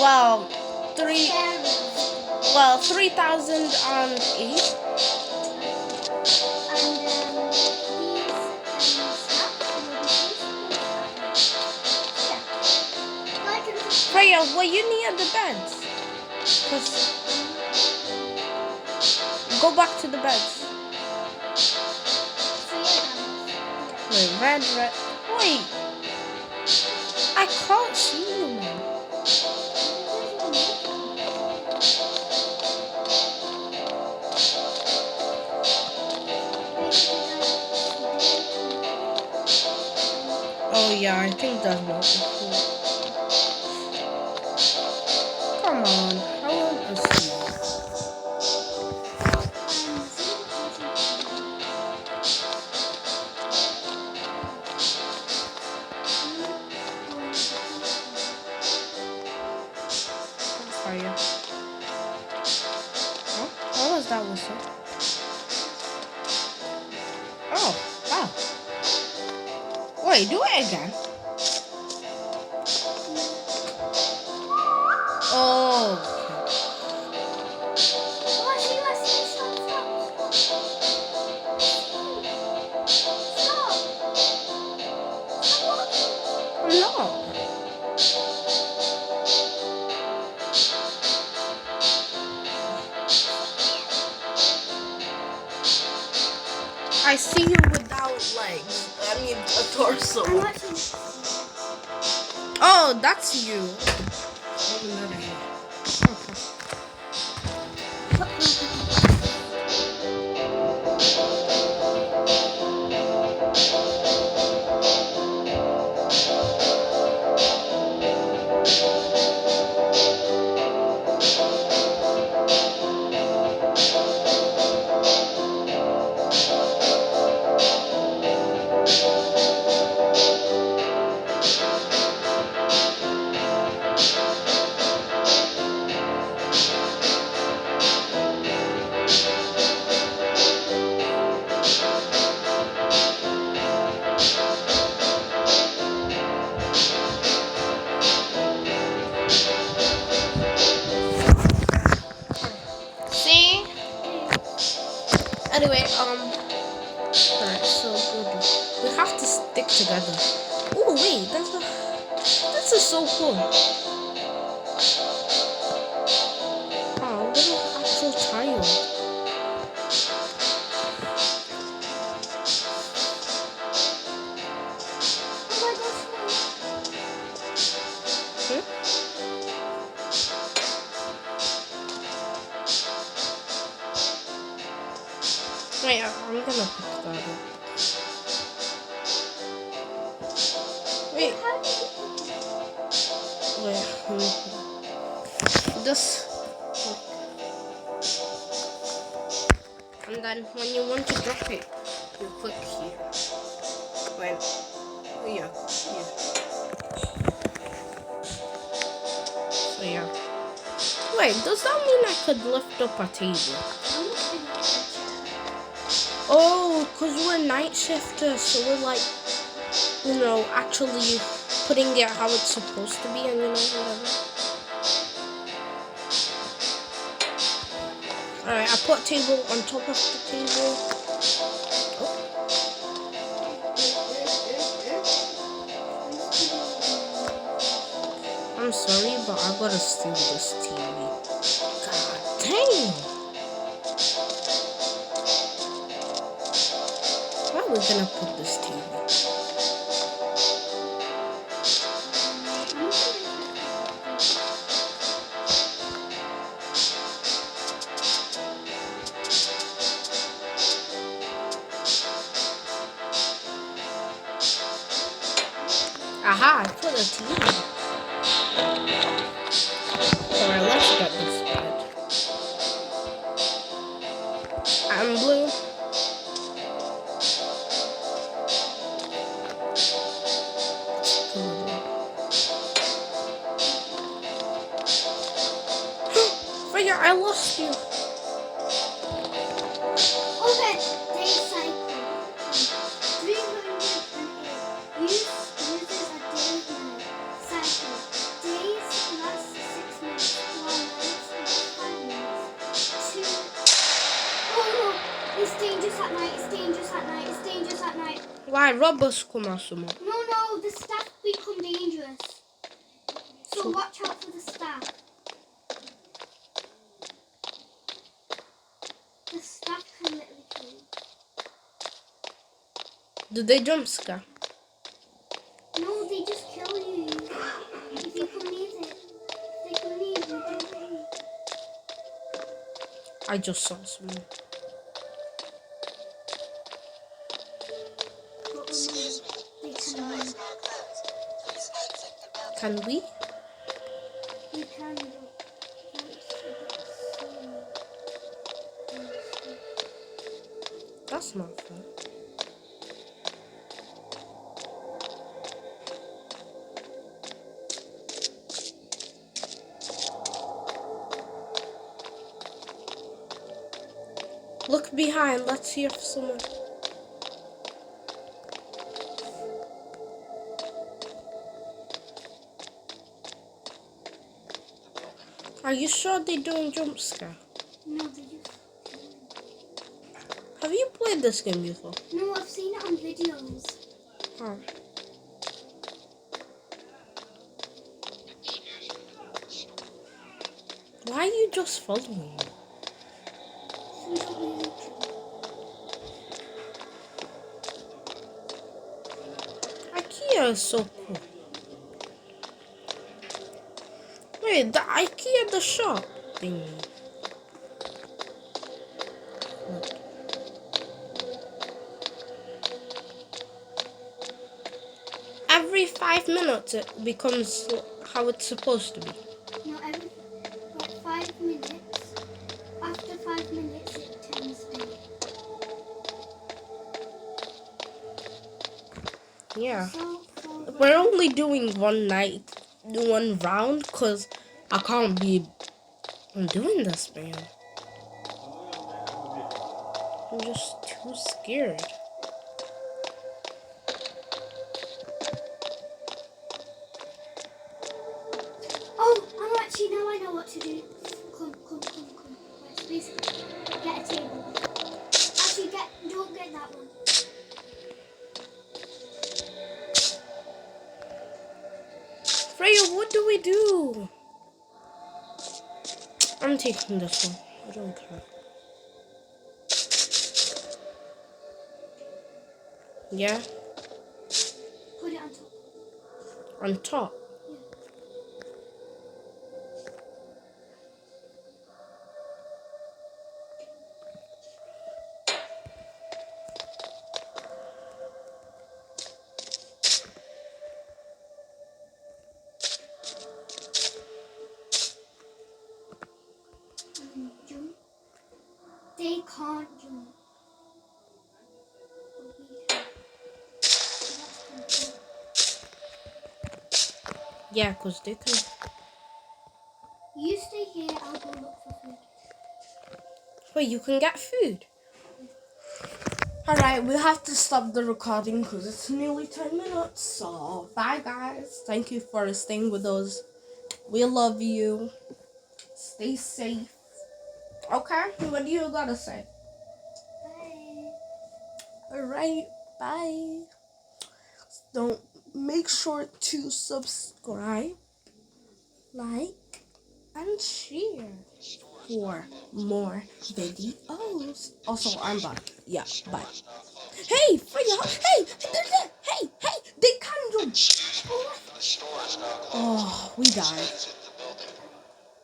Well, three. Well, 3008. Freya, were you near the beds? 'Cause go back to the beds. Wait, red. Wait, I can't see you, man. Oh yeah, I think that's not cool. Come on, I want to see. Fire. Huh? What was that whistle? Oh, wow. Wait, do it again. Oh. No. I see you without legs. I mean, a torso. Oh, that's you. See? Anyway, alright, so good. We have to stick together. Oh wait, this is so cool. Oh, little actual child. Wait, I'm gonna pick that up. Wait, this. And then when you want to drop it, you click here. Wait, yeah. So yeah. Wait, does that mean I could lift up a table? Oh, because we're night shifters, so we're like, actually putting it how it's supposed to be and whatever. Alright, I put table on top of the table. Oh. I'm sorry, but I gotta steal this TV. God dang! Where are we gonna put this TV? Aha, I put a TV. Alright, let's get this bed. I'm blue. Freya, I lost you. Okay, day cycle. 308. Use Why robbers come out some more? No, the staff become dangerous. So watch out for the staff. The staff can literally kill you. Do they jump scare? No, they just kill you if you come near it. They come near you, they kill you. I just saw someone. But remember, they can run. Can we? You can, but that's a bit slow. That's not fair. Look behind. Let's see if someone. Are you sure they're doing jump scare? No, they just... Have you played this game before? No, I've seen it on videos. Huh. Why are you just following me? So you don't really need to. IKEA is so cool. Wait, the IKEA, the shop thingy. What? Every 5 minutes it becomes how it's supposed to be. No, every like 5 minutes. After 5 minutes, it turns day. Yeah. So We're only doing one round, because I can't be doing this, man. I'm just too scared. Oh, now I know what to do. Come. Right, basically, get a table. Actually, don't get that one. Freya, what do we do? I'm taking this one. I don't care. Yeah, Put it on top. on top. And jump. They can't jump. But we can. So that's kind of cool. Yeah, because they can. You stay here, I'll go look for food. Wait, you can get food? Alright, we have to stop the recording because it's nearly 10 minutes. So, bye guys. Thank you for staying with us. We love you. Stay safe. Okay? What do you gotta say? Bye. Alright, bye. Don't make sure to subscribe, like, and share for more videos. Also, I'm back. Yeah, bye. Hey, Freya! Hey! Hey! They can jump! Oh, we died.